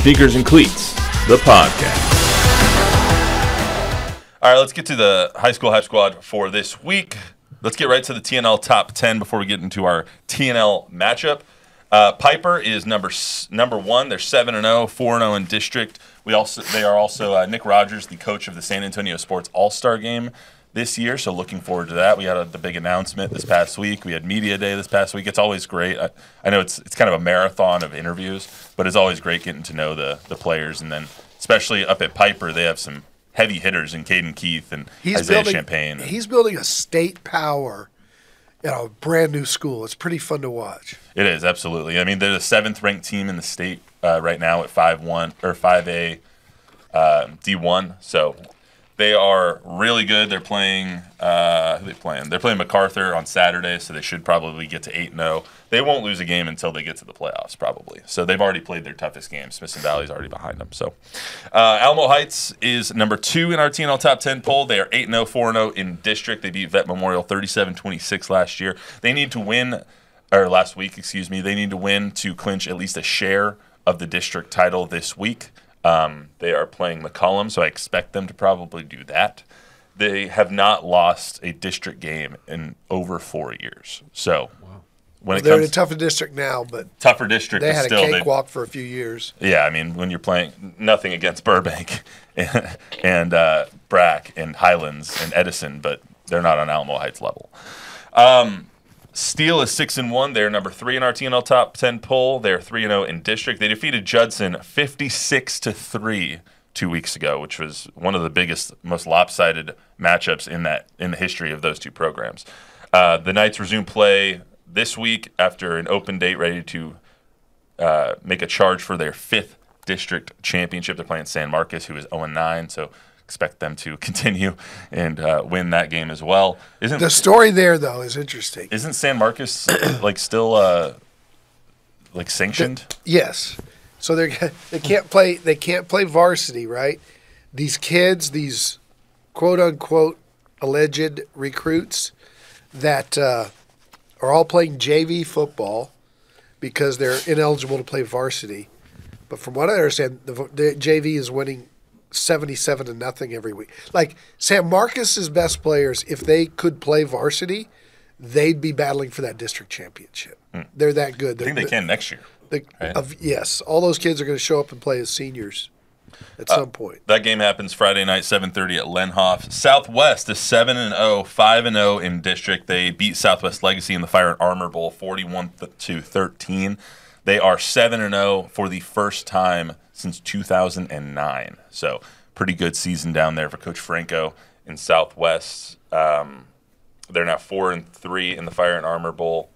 Sneakers and Cleats, the podcast. All right, let's get to the high school hype squad for this week. Let's get right to the TNL top 10 before we get into our TNL matchup. Piper is number one. They're 7-0, 4-0 in district. They are also Nick Rogers, the coach of the San Antonio Sports All-Star Game this year, so looking forward to that. We had the big announcement this past week. We had Media Day this past week. It's always great. I know it's kind of a marathon of interviews, but it's always great getting to know the players. And then especially up at Piper, they have some heavy hitters in Caden Keith and Isaiah Champagne. He's building a state power in a brand new school. It's pretty fun to watch. It is, absolutely. I mean, they're the 7th ranked team in the state right now at 5-1 or 5A D1. So they are really good. They're playing who are they playing? They're playing MacArthur on Saturday, so they should probably get to 8-0. They won't lose a game until they get to the playoffs, probably. So they've already played their toughest game. Smithson Valley's already behind them. So Alamo Heights is number 2 in our TNL top 10 poll. They are 8-0, 4-0 in district. They beat Vet Memorial 37-26 last year. They need to win, or last week, excuse me. They need to win to clinch at least a share of the district title this week. They are playing McCollum, so I expect them to probably do that. They have not lost a district game in over 4 years. So they're in a tougher district now, but tougher district. They had still, a cakewalk for a few years. Yeah, I mean, when you're playing nothing against Burbank and Brack and Highlands and Edison, but they're not on Alamo Heights level. Steele is 6-1. They're number 3 in our TNL top 10 poll. They're 3-0 in district. They defeated Judson 56-3 2 weeks ago, which was one of the biggest, most lopsided matchups in the history of those two programs. The Knights resume play this week after an open date, ready to make a charge for their 5th district championship. They're playing San Marcos, who is 0-9, so expect them to continue and win that game as well. The story there, though, is interesting. Isn't San Marcos still sanctioned? Yes. So they can't play varsity, right? These kids, these quote unquote alleged recruits that are all playing JV football because they're ineligible to play varsity. But from what I understand, the JV is winning 77-0 every week. Like San Marcos's best players, if they could play varsity, they'd be battling for that district championship. They're that good. I think they can next year. Right? Yes, all those kids are going to show up and play as seniors at some point. That game happens Friday night, 7:30 at Lenhoff. Southwest is 7-0, 5-0 in district. They beat Southwest Legacy in the Fire and Armor Bowl 41-13. They are 7-0 for the first time since 2009. So pretty good season down there for Coach Franco in Southwest. They're now 4-3 in the Fire and Armor Bowl.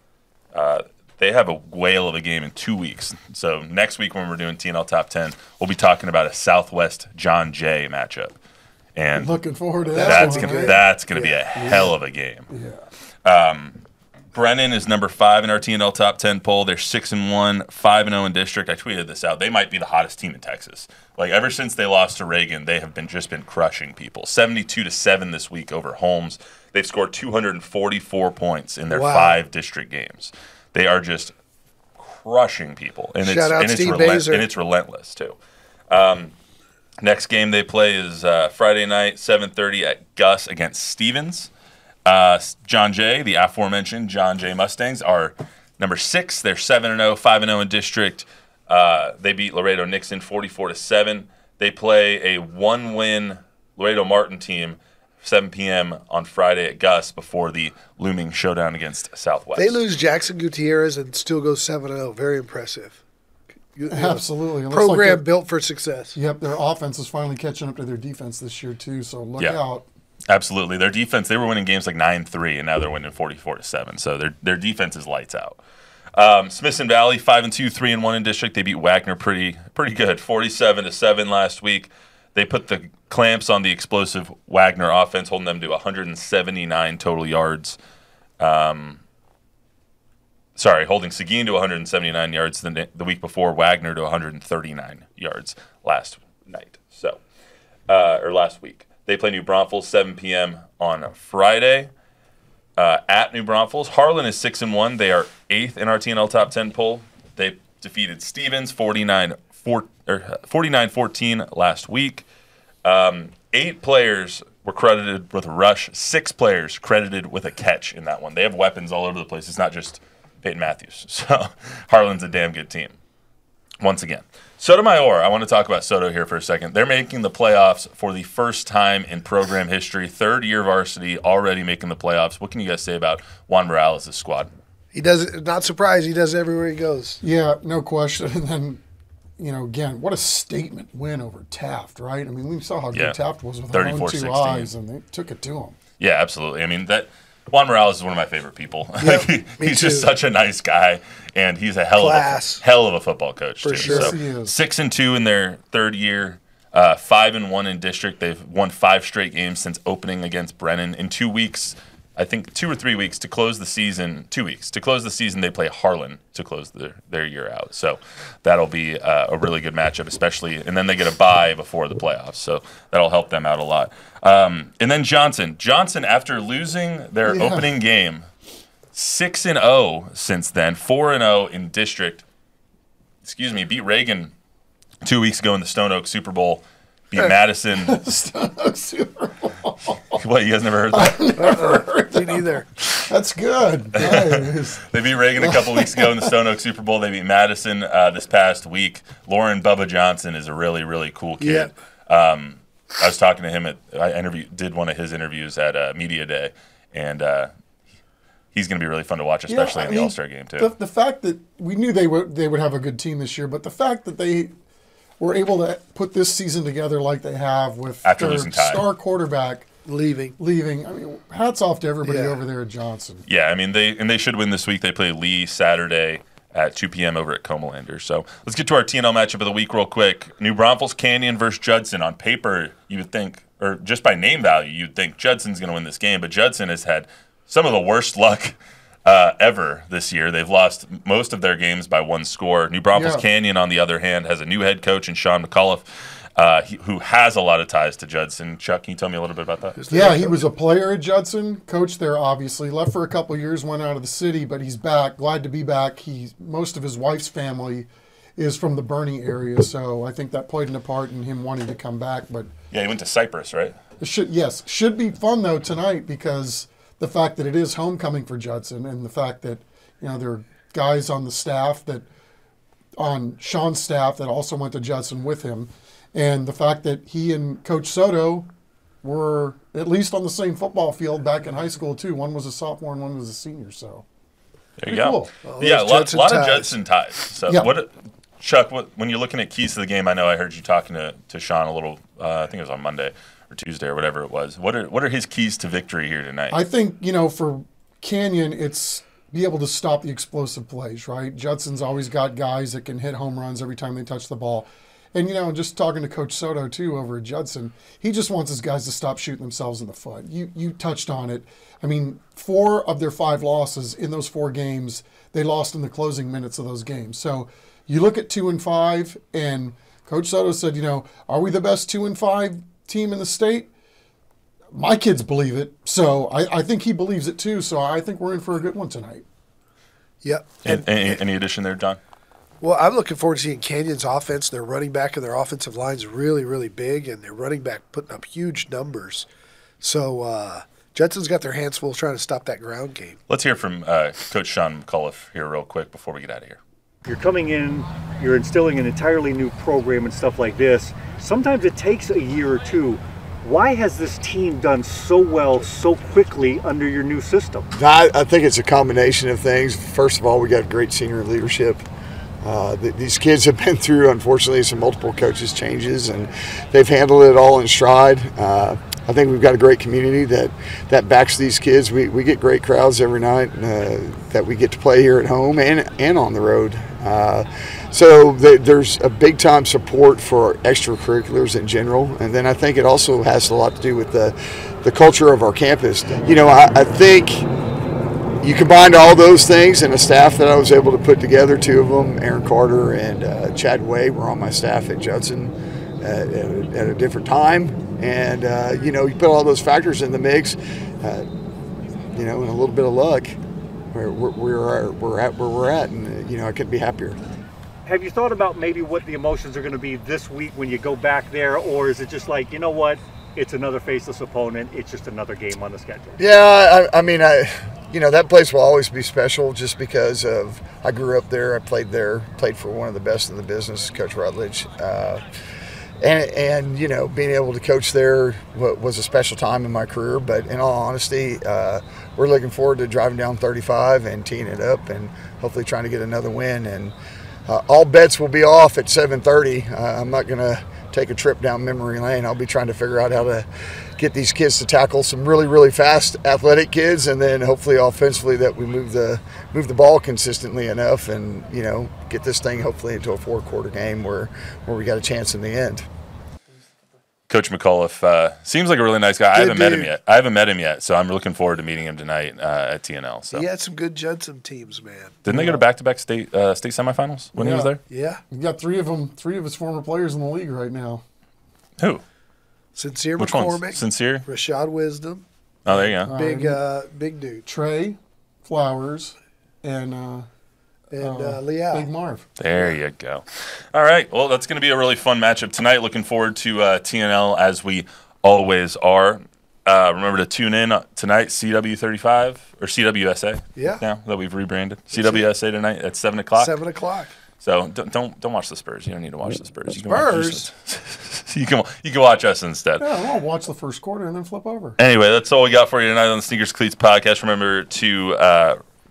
They have a whale of a game in 2 weeks. So next week when we're doing TNL Top 10, we'll be talking about a Southwest John Jay matchup. And looking forward to that. That's going to be a hell of a game. Yeah. Brennan is number 5 in our TNL top 10 poll. They're 6-1, 5-0 in district. I tweeted this out. They might be the hottest team in Texas. Like ever since they lost to Reagan, they have just been crushing people. 72-7 this week over Holmes. They've scored 244 points in their 5 district games. They are just crushing people, and it's relentless too. Next game they play is Friday night, 7:30 at Gus against Stevens. John Jay, the aforementioned John Jay Mustangs, are number 6. They're 7-0, 5-0 in district. They beat Laredo Nixon 44-7. They play a 1-win Laredo Martin team, 7 p.m. on Friday at Gus before the looming showdown against Southwest. They lose Jackson Gutierrez and still go 7-0. Very impressive. Absolutely. Program built for success. Yep, their offense is finally catching up to their defense this year too, so look out. Absolutely. Their defense, they were winning games like 9-3, and now they're winning 44-7. So their defense is lights out. Smithson Valley, 5-2, 3-1 in district. They beat Wagner pretty good, 47-7 last week. They put the clamps on the explosive Wagner offense, holding them to 179 total yards. Holding Seguin to 179 yards the week before, Wagner to 139 yards last night. Or last week. They play New Braunfels 7 p.m. on Friday at New Braunfels. Harlan is 6-1. They are 8th in our TNL Top 10 poll. They defeated Stevens 49-14 49-14 last week. 8 players were credited with a rush. 6 players credited with a catch in that one. They have weapons all over the place. It's not just Peyton Matthews. So Harlan's a damn good team. Once again. Sotomayor, I want to talk about Soto here for a second. They're making the playoffs for the first time in program history. 3rd year varsity, already making the playoffs. What can you guys say about Juan Morales' squad? He does it, not surprised. He does it everywhere he goes. Yeah, no question. And then, again, what a statement win over Taft, right? I mean, we saw how good Taft was with their own 2 eyes, and they took it to him. Yeah, absolutely. I mean, Juan Morales is one of my favorite people. Yep, he's just such a nice guy, and he's a hell of a football coach too. Sure. So, Yes, he is. 6-2 in their 3rd year, 5-1 in district. They've won 5 straight games since opening against Brennan. In 2 weeks, I think 2 or 3 weeks to close the season. 2 weeks to close the season, they play Harlan to close their year out. So that'll be a really good matchup, especially. And then they get a bye before the playoffs, so that'll help them out a lot. And then Johnson, after losing their opening game, 6-0 since then, 4-0 in district. Beat Reagan 2 weeks ago in the Stone Oak Super Bowl. Beat Madison. Stone Oak Super Bowl. What, you guys never heard that? Me neither. That's good. Nice. They beat Reagan a couple weeks ago in the Stone Oak Super Bowl. They beat Madison this past week. Lauren Bubba Johnson is a really, really cool kid. I was talking to him did one of his interviews at Media Day, and he's going to be really fun to watch, especially in the All-Star game too. The fact that we knew they would have a good team this year, but the fact that they were able to put this season together like they have with after their losing Ty. Star quarterback leaving. I mean, hats off to everybody over there at Johnson. Yeah, I mean they should win this week. They play Lee Saturday at 2 p.m. over at Comalander. So let's get to our TNL matchup of the week real quick. New Braunfels Canyon versus Judson. On paper, you would think, or just by name value, you'd think Judson's going to win this game, but Judson has had some of the worst luck ever this year. They've lost most of their games by 1 score. New Braunfels Canyon, on the other hand, has a new head coach in Sean McAuliffe, who has a lot of ties to Judson. Chuck, can you tell me a little bit about that? Yeah, he was a player at Judson, coached there obviously, left for a couple of years, went out of the city, but he's back, glad to be back. Most of his wife's family is from the Bernie area, so I think that played a part in him wanting to come back. But yeah, he went to Cyprus, right? Should be fun though tonight, because the fact that it is homecoming for Judson, and the fact that there are guys on the staff on Sean's staff that also went to Judson with him, and the fact that he and Coach Soto were at least on the same football field back in high school too. One was a sophomore and one was a senior. So there you go. Cool. Well, Yeah, a lot of Judson ties. So Yeah. Chuck, when you're looking at keys to the game, I know I heard you talking to Sean a little. I think it was on Monday or Tuesday or whatever it was. What are his keys to victory here tonight? I think for Canyon, it's be able to stop the explosive plays. Right, Judson's always got guys that can hit home runs every time they touch the ball. And, just talking to Coach Soto, too, over at Judson, he just wants his guys to stop shooting themselves in the foot. You touched on it. I mean, 4 of their 5 losses in those 4 games, they lost in the closing minutes of those games. So you look at 2-5, and Coach Soto said, are we the best 2-5 team in the state? My kids believe it. So I think he believes it, too. So I think we're in for a good one tonight. Yep. Any addition there, John? Well, I'm looking forward to seeing Canyon's offense. Their running back and their offensive line is really, really big, and their running back putting up huge numbers. So Judson's got their hands full trying to stop that ground game. Let's hear from Coach Sean McAuliffe here real quick before we get out of here. You're coming in, you're instilling an entirely new program and stuff like this. Sometimes it takes a year or two. Why has this team done so well so quickly under your new system? I think it's a combination of things. First of all, we got great senior leadership. These kids have been through, unfortunately, some multiple coaches changes, and they've handled it all in stride. I think we've got a great community that backs these kids. We get great crowds every night that we get to play here at home and on the road. So there's a big-time support for extracurriculars in general, and then I think it also has a lot to do with the culture of our campus. I think you combined all those things, and a staff that I was able to put together, 2 of them, Aaron Carter and Chad Way, were on my staff at Judson at a different time. And, you put all those factors in the mix, and a little bit of luck, we're at where we're at, and, I couldn't be happier. have you thought about maybe what the emotions are going to be this week when you go back there, or is it just like, you know what, it's another faceless opponent, it's just another game on the schedule? Yeah, I mean, that place will always be special just because of I grew up there, I played there, played for one of the best in the business, Coach Rutledge. And being able to coach there was a special time in my career. But in all honesty, we're looking forward to driving down 35 and teeing it up and hopefully trying to get another win. And all bets will be off at 7:30. I'm not going to take a trip down memory lane. I'll be trying to figure out how to get these kids to tackle some really, really fast athletic kids, and then hopefully offensively that we move the ball consistently enough and get this thing hopefully into a 4-quarter game where we got a chance in the end. Coach McAuliffe seems like a really nice guy. I haven't met him yet, so I'm looking forward to meeting him tonight at TNL. So he had some good Judson teams, man. Didn't they go to back-to-back state semifinals when he was there? Yeah. You got three of his former players in the league right now. Who? Sincere Which McCormick. ones? Sincere? Rashad Wisdom. Oh, there you go. Big dude. Trey Flowers and Leal. Big Marv. There you go. All right. Well, that's going to be a really fun matchup tonight. Looking forward to TNL as we always are. Remember to tune in tonight, CW35 or CWSA. Yeah. Now that we've rebranded. CWSA tonight at 7 o'clock. 7 o'clock. So don't watch the Spurs. You don't need to watch the Spurs. You can Spurs? you can watch us instead. Yeah, I'll watch the first quarter and then flip over. Anyway, that's all we got for you tonight on the Sneakers Cleats podcast. Remember to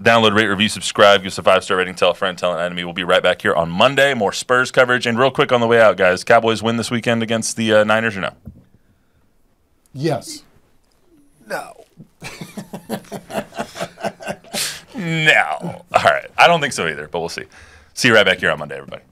download, rate, review, subscribe, give us a 5-star rating, tell a friend, tell an enemy. We'll be right back here on Monday. More Spurs coverage. And real quick on the way out, guys, Cowboys win this weekend against the Niners or no? Yes. No. No. All right. I don't think so either, but we'll see. See you right back here on Monday, everybody.